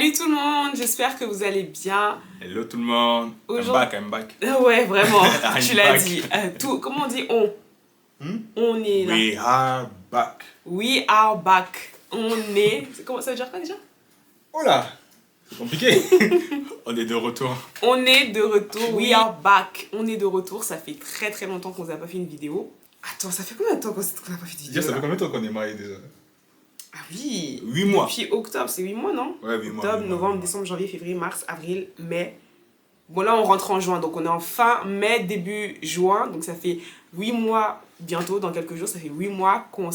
Salut tout le monde, j'espère que vous allez bien. Hello tout le monde. I'm back. Ouais, vraiment, tu l'as back. dit. Comment on dit on? On est là. We are back. We are back. On est... Comment ça veut dire quoi déjà? Oh là, c'est compliqué. On est de retour. On est de retour. We are back. On est de retour. Ça fait très très longtemps qu'on n'a pas fait une vidéo. Attends, ça fait combien de temps qu'on n'a pas fait de vidéo? Ça fait combien de temps qu'on est mariés déjà? Ah oui. 8 mois. Depuis octobre, c'est 8 mois, non? Ouais, 8 mois. Octobre, novembre, décembre, janvier, février, mars, avril, mai. Bon, là, on rentre en juin. Donc, on est en fin mai, début juin. Donc, ça fait 8 mois bientôt. Dans quelques jours, ça fait 8 mois qu'on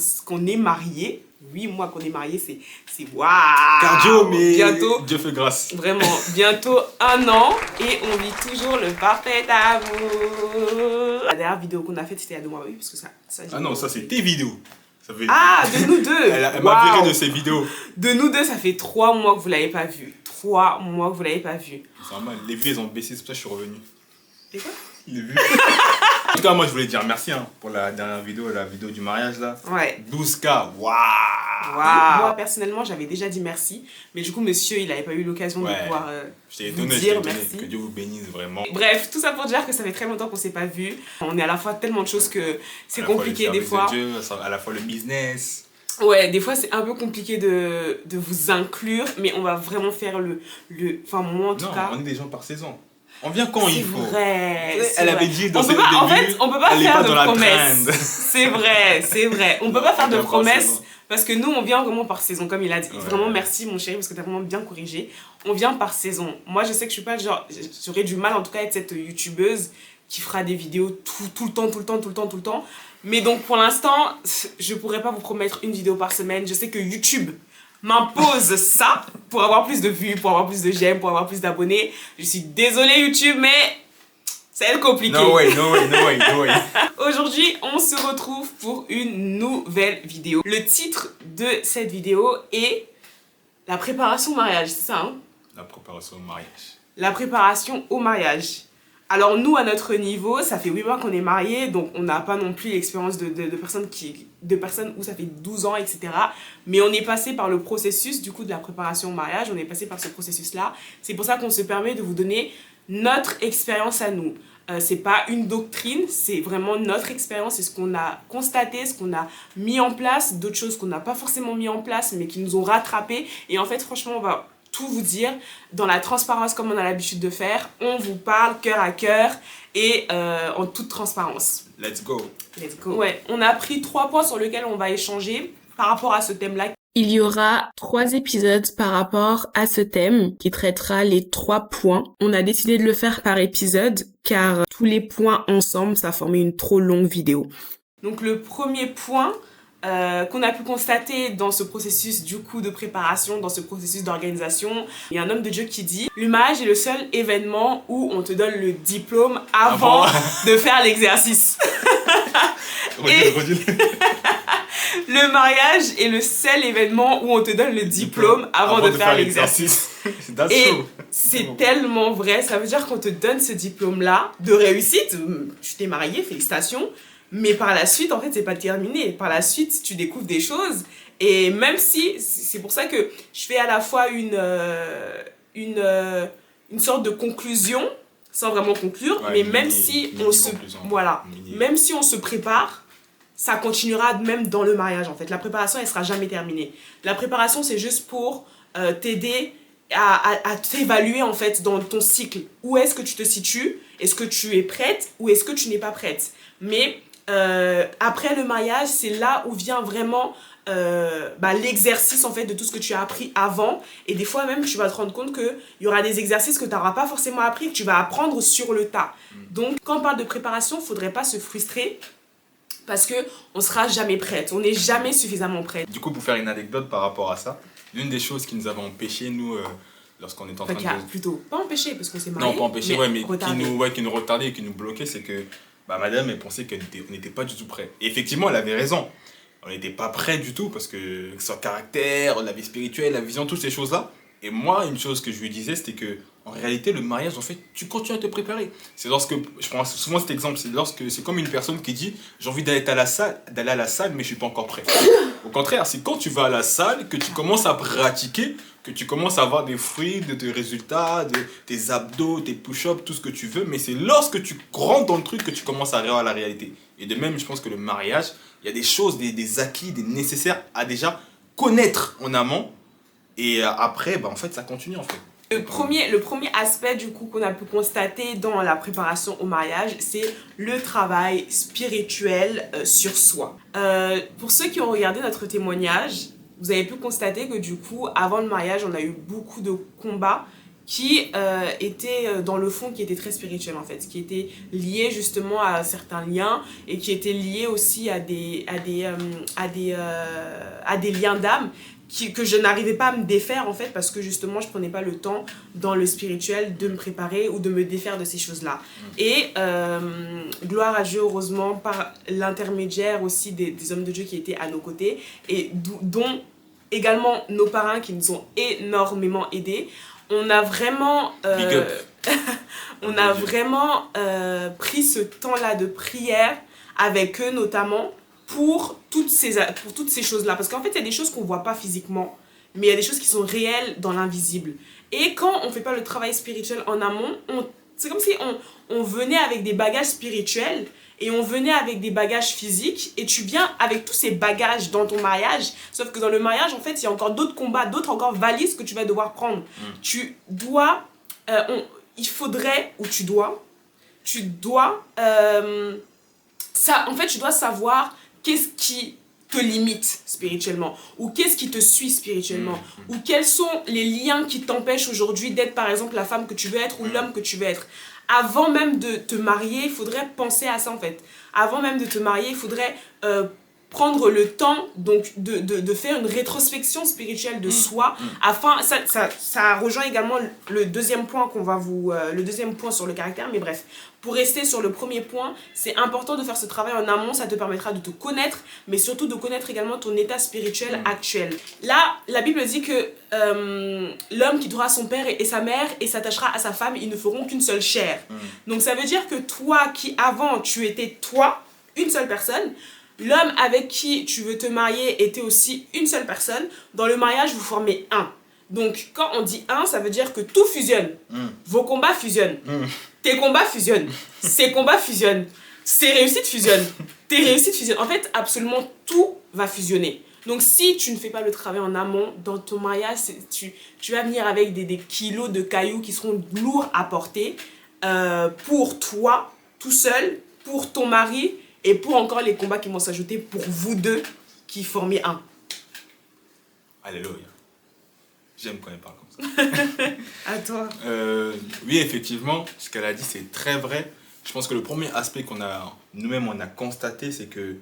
est mariés. 8 mois qu'on est mariés, c'est waouh! Cardio, mais bientôt, Dieu fait grâce. Vraiment, bientôt 1 an. Et on vit toujours le parfait amour. La dernière vidéo qu'on a faite, c'était il y a 2 mois. Oui, parce que ça Ah non, ça c'est tes vidéos. Ça fait... Ah, de nous deux! Elle m'a viré de ses vidéos. De nous deux, ça fait 3 mois que vous l'avez pas vu. 3 mois que vous l'avez pas vu. C'est normal, les vues elles ont baissé, c'est pour ça que je suis revenu. Et quoi? Les vues. En tout cas, moi je voulais dire merci pour la dernière vidéo, la vidéo du mariage là. Ouais. 12K, waouh! Moi personnellement, j'avais déjà dit merci, mais du coup, monsieur, il n'avait pas eu l'occasion de pouvoir vous dire merci. Que Dieu vous bénisse vraiment. Bref, tout ça pour dire que ça fait très longtemps qu'on s'est pas vu. On est à la fois tellement de choses que c'est compliqué des fois. De Dieu, à la fois le business. Ouais, des fois c'est un peu compliqué de vous inclure, mais on va vraiment faire enfin moi en tout cas. On est des gens par saison. On vient quand il faut. Vrai, elle avait dit dans ses débuts. En fait, on peut pas faire de promesses. C'est vrai. On peut pas faire de promesses parce que nous on vient vraiment par saison, comme il a dit. Ouais. Vraiment merci mon chéri parce que t'as vraiment bien corrigé. On vient par saison. Moi je sais que je suis pas genre, j'aurais du mal en tout cas à être cette youtubeuse qui fera des vidéos tout le temps. Mais donc pour l'instant, je pourrais pas vous promettre une vidéo par semaine. Je sais que YouTube m'impose ça pour avoir plus de vues, pour avoir plus de j'aime, pour avoir plus d'abonnés. Je suis désolée YouTube, mais c'est compliqué. No way. Aujourd'hui, on se retrouve pour une nouvelle vidéo. Le titre de cette vidéo est la préparation au mariage, c'est ça hein? La préparation au mariage. La préparation au mariage. Alors nous, à notre niveau, ça fait 8 mois qu'on est mariés, donc on n'a pas non plus l'expérience de personnes où ça fait 12 ans, etc. Mais on est passé par le processus du coup de la préparation au mariage, on est passé par ce processus-là. C'est pour ça qu'on se permet de vous donner notre expérience à nous. C'est pas une doctrine, c'est vraiment notre expérience, c'est ce qu'on a constaté, ce qu'on a mis en place, d'autres choses qu'on n'a pas forcément mis en place, mais qui nous ont rattrapés. Et en fait, franchement, on va tout vous dire dans la transparence comme on a l'habitude de faire. On vous parle cœur à cœur et en toute transparence. Let's go. Ouais, on a pris 3 points sur lesquels on va échanger par rapport à ce thème-là. Il y aura 3 épisodes par rapport à ce thème qui traitera les 3 points. On a décidé de le faire par épisode car tous les points ensemble, ça formait une trop longue vidéo. Donc le premier point qu'on a pu constater dans ce processus du coup de préparation, dans ce processus d'organisation, il y a un homme de Dieu qui dit: le mariage est le seul événement où on te donne le diplôme avant de faire l'exercice. Le mariage est le seul événement où on te donne le diplôme avant de faire l'exercice. Et c'est tellement vrai, ça veut dire qu'on te donne ce diplôme-là de réussite. Tu t'es marié, félicitations. Mais par la suite, en fait, c'est pas terminé. Par la suite, tu découvres des choses. Et même si, c'est pour ça que je fais à la fois une sorte de conclusion, sans vraiment conclure, ouais, mais même si même si on se prépare, ça continuera même dans le mariage, en fait. La préparation, elle sera jamais terminée. La préparation, c'est juste pour t'aider à t'évaluer, en fait, dans ton cycle. Où est-ce que tu te situes? Est-ce que tu es prête ou est-ce que tu n'es pas prête? Mais après le mariage, c'est là où vient vraiment l'exercice en fait de tout ce que tu as appris avant. Et des fois même, tu vas te rendre compte qu'il y aura des exercices que tu n'auras pas forcément appris, que tu vas apprendre sur le tas. Donc, quand on parle de préparation, il ne faudrait pas se frustrer parce qu'on ne sera jamais prête. On n'est jamais suffisamment prête. Du coup, pour faire une anecdote par rapport à ça, l'une des choses qui nous avait empêché, nous, lorsqu'on est en train de... Plutôt, pas empêché parce qu'on s'est mariés. Non, pas empêché, mais qui nous retardait et qui nous bloquait, c'est que madame, elle pensait qu'on n'était pas du tout prêt. Et effectivement, elle avait raison. On n'était pas prêt du tout parce que son caractère, la vie spirituelle, la vision, toutes ces choses-là. Et moi, une chose que je lui disais, c'était que en réalité, le mariage, en fait, tu continues à te préparer. C'est lorsque, je prends souvent cet exemple, c'est comme une personne qui dit, j'ai envie d'aller à la salle, mais je suis pas encore prêt. Au contraire, c'est quand tu vas à la salle que tu commences à pratiquer, que tu commences à avoir des fruits, des résultats, tes abdos, tes push-ups, tout ce que tu veux. Mais c'est lorsque tu rentres dans le truc que tu commences à arriver à la réalité. Et de même, je pense que le mariage, il y a des choses, des acquis, des nécessaires à déjà connaître en amont. Et après, en fait, ça continue en fait. Le premier aspect du coup qu'on a pu constater dans la préparation au mariage, c'est le travail spirituel sur soi. Pour ceux qui ont regardé notre témoignage, vous avez pu constater que du coup, avant le mariage, on a eu beaucoup de combats qui étaient dans le fond, qui étaient très spirituels en fait, qui étaient liés justement à certains liens et qui étaient liés aussi à des liens d'âme que je n'arrivais pas à me défaire en fait parce que justement je prenais pas le temps dans le spirituel de me préparer ou de me défaire de ces choses-là. Et gloire à Dieu, heureusement, par l'intermédiaire aussi des hommes de Dieu qui étaient à nos côtés et dont également nos parents qui nous ont énormément aidés. On a vraiment pris ce temps-là de prière avec eux notamment pour toutes ces choses-là. Parce qu'en fait, il y a des choses qu'on ne voit pas physiquement, mais il y a des choses qui sont réelles dans l'invisible. Et quand on ne fait pas le travail spirituel en amont, c'est comme si on venait avec des bagages spirituels et on venait avec des bagages physiques et tu viens avec tous ces bagages dans ton mariage. Sauf que dans le mariage, en fait, il y a encore d'autres combats, d'autres encore valises que tu vas devoir prendre. Tu dois... tu dois savoir qu'est-ce qui te limite spirituellement ou qu'est-ce qui te suit spirituellement ou quels sont les liens qui t'empêchent aujourd'hui d'être par exemple la femme que tu veux être ou l'homme que tu veux être. Avant même de te marier, il faudrait penser à ça en fait. Avant même de te marier, il faudrait prendre le temps donc de faire une rétrospection spirituelle de soi afin ça rejoint également le deuxième point le deuxième point sur le caractère, mais bref, pour rester sur le premier point, c'est important de faire ce travail en amont. Ça te permettra de te connaître, mais surtout de connaître également ton état spirituel actuel. Là, la Bible dit que l'homme quittera son père et sa mère et s'attachera à sa femme, ils ne feront qu'une seule chair. Donc ça veut dire que toi qui avant tu étais toi, une seule personne, l'homme avec qui tu veux te marier était aussi une seule personne. Dans le mariage, vous formez un. Donc, quand on dit un, ça veut dire que tout fusionne. Vos combats fusionnent. Tes combats fusionnent. Ses combats fusionnent. Ses réussites fusionnent. Tes réussites fusionnent. En fait, absolument tout va fusionner. Donc, si tu ne fais pas le travail en amont, dans ton mariage, tu vas venir avec des kilos de cailloux qui seront lourds à porter pour toi, tout seul, pour ton mari et pour encore les combats qui vont s'ajouter pour vous deux qui formez un. Alléluia. J'aime quand elle parle comme ça. À toi. Oui, effectivement, ce qu'elle a dit, c'est très vrai. Je pense que le premier aspect nous-mêmes, on a constaté, c'est que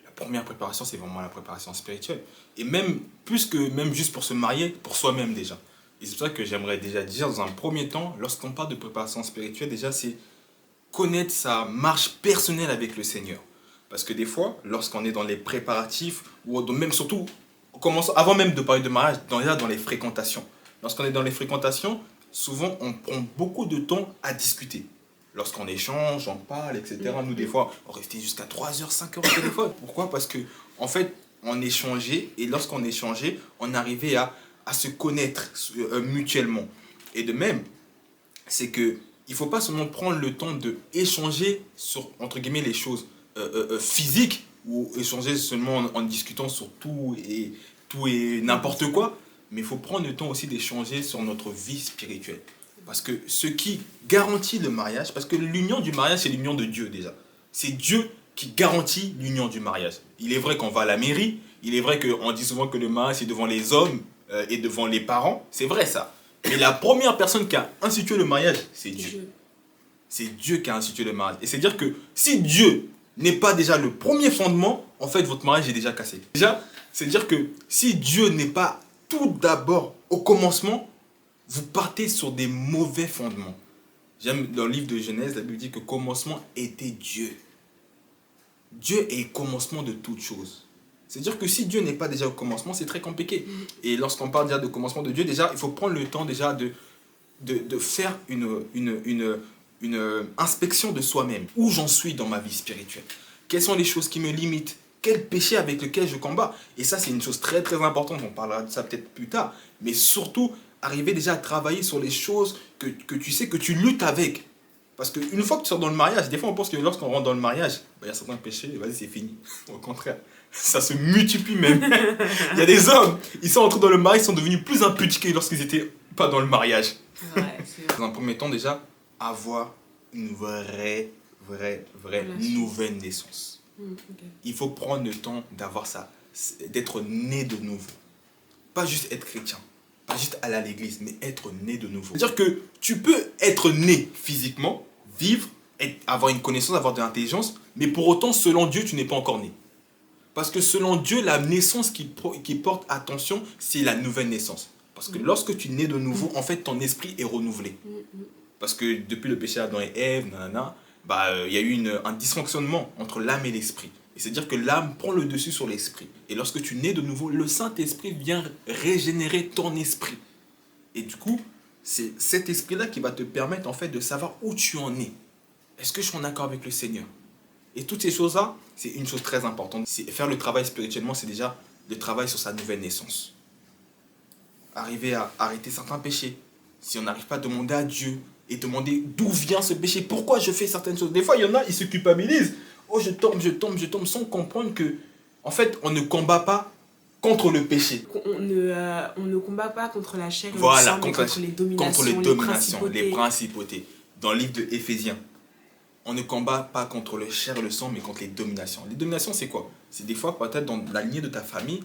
la première préparation, c'est vraiment la préparation spirituelle. Et même, plus que même juste pour se marier, pour soi-même déjà. Et c'est pour ça que j'aimerais déjà dire, dans un premier temps, lorsqu'on parle de préparation spirituelle, déjà, c'est connaître sa marche personnelle avec le Seigneur. Parce que des fois, lorsqu'on est dans les préparatifs, ou même surtout... Avant même de parler de mariage, dans les fréquentations. Lorsqu'on est dans les fréquentations, souvent on prend beaucoup de temps à discuter. Lorsqu'on échange, on parle, etc. Nous, des fois, on restait jusqu'à 3 heures, 5 heures au téléphone. Pourquoi ? Parce que, en fait, on échangeait, et lorsqu'on échangeait, on arrivait à se connaître mutuellement. Et de même, c'est qu'il ne faut pas seulement prendre le temps d'échanger sur, entre guillemets, les choses physiques, ou échanger seulement en discutant sur tout et n'importe quoi, mais il faut prendre le temps aussi d'échanger sur notre vie spirituelle. Parce que ce qui garantit le mariage, parce que l'union du mariage, c'est l'union de Dieu déjà. C'est Dieu qui garantit l'union du mariage. Il est vrai qu'on va à la mairie, il est vrai qu'on dit souvent que le mariage c'est devant les hommes et devant les parents, c'est vrai ça. Mais la première personne qui a institué le mariage, c'est Dieu. C'est Dieu qui a institué le mariage. Et c'est dire que si Dieu n'est pas déjà le premier fondement, en fait, votre mariage est déjà cassé. Déjà, c'est-à-dire que si Dieu n'est pas tout d'abord au commencement, vous partez sur des mauvais fondements. J'aime dans le livre de Genèse, la Bible dit que commencement était Dieu. Dieu est le commencement de toutes choses. C'est-à-dire que si Dieu n'est pas déjà au commencement, c'est très compliqué. Et lorsqu'on parle déjà de commencement de Dieu, déjà, il faut prendre le temps déjà de faire une inspection de soi-même. Où j'en suis dans ma vie spirituelle? Quelles sont les choses qui me limitent? Quel péché avec lequel je combats? Et ça, c'est une chose très très importante. On parlera de ça peut-être plus tard. Mais surtout, arriver déjà à travailler sur les choses que tu sais que tu luttes avec. Parce qu'une fois que tu sors dans le mariage, des fois on pense que lorsqu'on rentre dans le mariage, il y a certains péchés, vas-y, c'est fini. Au contraire, ça se multiplie même. Il y a des hommes, ils sont entrés dans le mariage, ils sont devenus plus impudiques que lorsqu'ils n'étaient pas dans le mariage. Ouais, c'est vrai. Dans un premier temps, déjà, avoir une vraie nouvelle naissance. Okay. Il faut prendre le temps d'avoir ça, d'être né de nouveau. Pas juste être chrétien, pas juste aller à l'église, mais être né de nouveau. C'est-à-dire que tu peux être né physiquement, vivre, avoir une connaissance, avoir de l'intelligence, mais pour autant, selon Dieu, tu n'es pas encore né. Parce que selon Dieu, la naissance qui porte attention, c'est la nouvelle naissance. Parce que lorsque tu nais de nouveau, en fait, ton esprit est renouvelé. Parce que depuis le péché d'Adam et Ève, il y a eu un dysfonctionnement entre l'âme et l'esprit. Et c'est-à-dire que l'âme prend le dessus sur l'esprit. Et lorsque tu nais de nouveau, le Saint-Esprit vient régénérer ton esprit. Et du coup, c'est cet esprit-là qui va te permettre en fait de savoir où tu en es. Est-ce que je suis en accord avec le Seigneur? Et toutes ces choses-là, c'est une chose très importante. Faire le travail spirituellement, c'est déjà le travail sur sa nouvelle naissance. Arriver à arrêter certains péchés. Si on n'arrive pas à demander à Dieu et demander d'où vient ce péché, pourquoi je fais certaines choses. Des fois, il y en a, ils se culpabilisent. Oh, je tombe, sans comprendre que, en fait, on ne combat pas contre le péché. On ne combat pas contre la chair et le sang, mais contre les dominations, les principautés. Dans le livre de Éphésiens, on ne combat pas contre le chair et le sang, mais contre les dominations. Les dominations, c'est quoi? C'est des fois, peut-être dans la lignée de ta famille,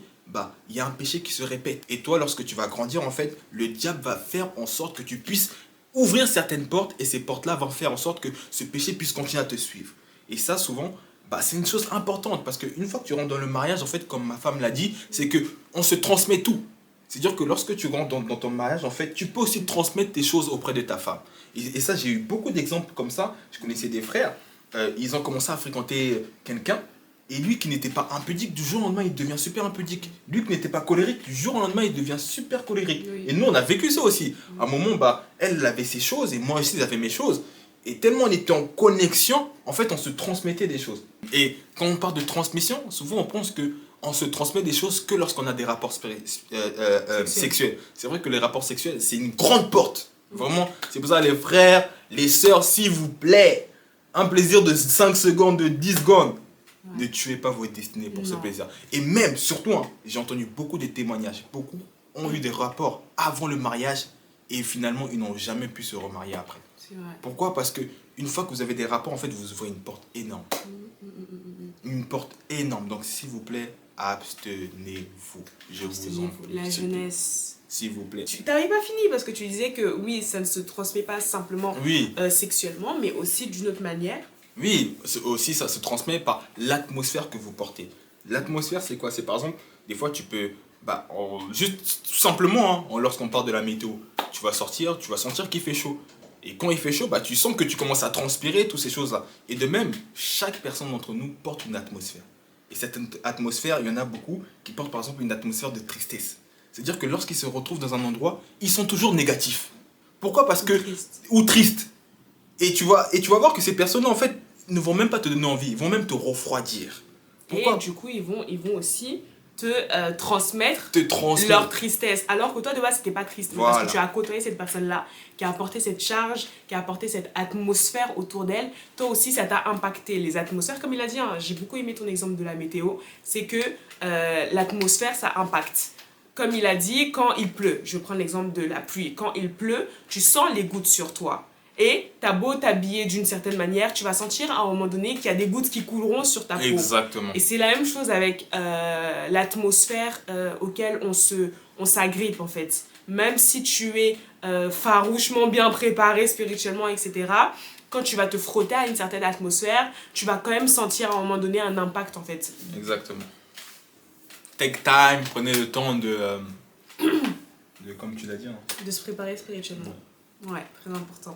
il y a un péché qui se répète. Et toi, lorsque tu vas grandir, en fait, le diable va faire en sorte que tu puisses ouvrir certaines portes, et ces portes-là vont faire en sorte que ce péché puisse continuer à te suivre. Et ça, souvent, c'est une chose importante, parce qu'une fois que tu rentres dans le mariage, en fait, comme ma femme l'a dit, c'est qu'on se transmet tout. C'est-à-dire que lorsque tu rentres dans ton mariage, en fait, tu peux aussi transmettre tes choses auprès de ta femme. Et ça, j'ai eu beaucoup d'exemples comme ça. Je connaissais des frères, ils ont commencé à fréquenter quelqu'un, et lui qui n'était pas impudique, du jour au lendemain, il devient super impudique. Lui qui n'était pas colérique, du jour au lendemain, il devient super colérique. Oui. Et nous, on a vécu ça aussi. À un moment, elle avait ses choses, et moi aussi, j'avais mes choses. Et tellement on était en connexion, en fait, on se transmettait des choses. Et quand on parle de transmission, souvent on pense qu'on se transmet des choses que lorsqu'on a des rapports sexuels. C'est vrai que les rapports sexuels, c'est une grande porte. Vraiment, c'est pour ça les frères, les sœurs, s'il vous plaît, un plaisir de 5 secondes, de 10 secondes. Ouais. Ne tuez pas vos destinées pour ce plaisir. Et même, surtout, j'ai entendu beaucoup de témoignages. Beaucoup ont eu des rapports avant le mariage et finalement, ils n'ont jamais pu se remarier après. Pourquoi? Parce que une fois que vous avez des rapports, en fait, vous ouvrez une porte énorme. Une porte énorme. Donc, s'il vous plaît, abstenez-vous. Je vous en prie. La jeunesse. S'il vous plaît. Tu n'avais pas fini parce que tu disais que oui, ça ne se transmet pas simplement sexuellement, mais aussi d'une autre manière. Oui, aussi ça se transmet par l'atmosphère que vous portez. L'atmosphère, c'est quoi? C'est par exemple, des fois, tu peux... juste tout simplement, lorsqu'on parle de la météo, tu vas sortir, tu vas sentir qu'il fait chaud. Et quand il fait chaud, tu sens que tu commences à transpirer, toutes ces choses-là. Et de même, chaque personne d'entre nous porte une atmosphère. Et cette atmosphère, il y en a beaucoup qui portent par exemple une atmosphère de tristesse. C'est-à-dire que lorsqu'ils se retrouvent dans un endroit, ils sont toujours négatifs. Pourquoi? Parce que... Ou tristes. Et tu vas voir que ces personnes, en fait, ne vont même pas te donner envie. Ils vont même te refroidir. Pourquoi? Et du coup, ils vont aussi... te transmettre leur tristesse. Alors que toi, de base, c'était pas triste. Voilà. Parce que tu as côtoyé cette personne-là, qui a apporté cette charge, qui a apporté cette atmosphère autour d'elle. Toi aussi, ça t'a impacté. Les atmosphères, comme il a dit, j'ai beaucoup aimé ton exemple de la météo, c'est que l'atmosphère, ça impacte. Comme il a dit, quand il pleut, je prends l'exemple de la pluie, quand il pleut, tu sens les gouttes sur toi. Et t'as beau t'habiller d'une certaine manière, tu vas sentir à un moment donné qu'il y a des gouttes qui couleront sur ta peau. Exactement. Et c'est la même chose avec l'atmosphère auquel on s'agrippe en fait. Même si tu es farouchement bien préparé spirituellement, etc., quand tu vas te frotter à une certaine atmosphère, tu vas quand même sentir à un moment donné un impact en fait. Exactement. Take time, prenez le temps de comme tu l'as dit. De se préparer spirituellement. Ouais, très important.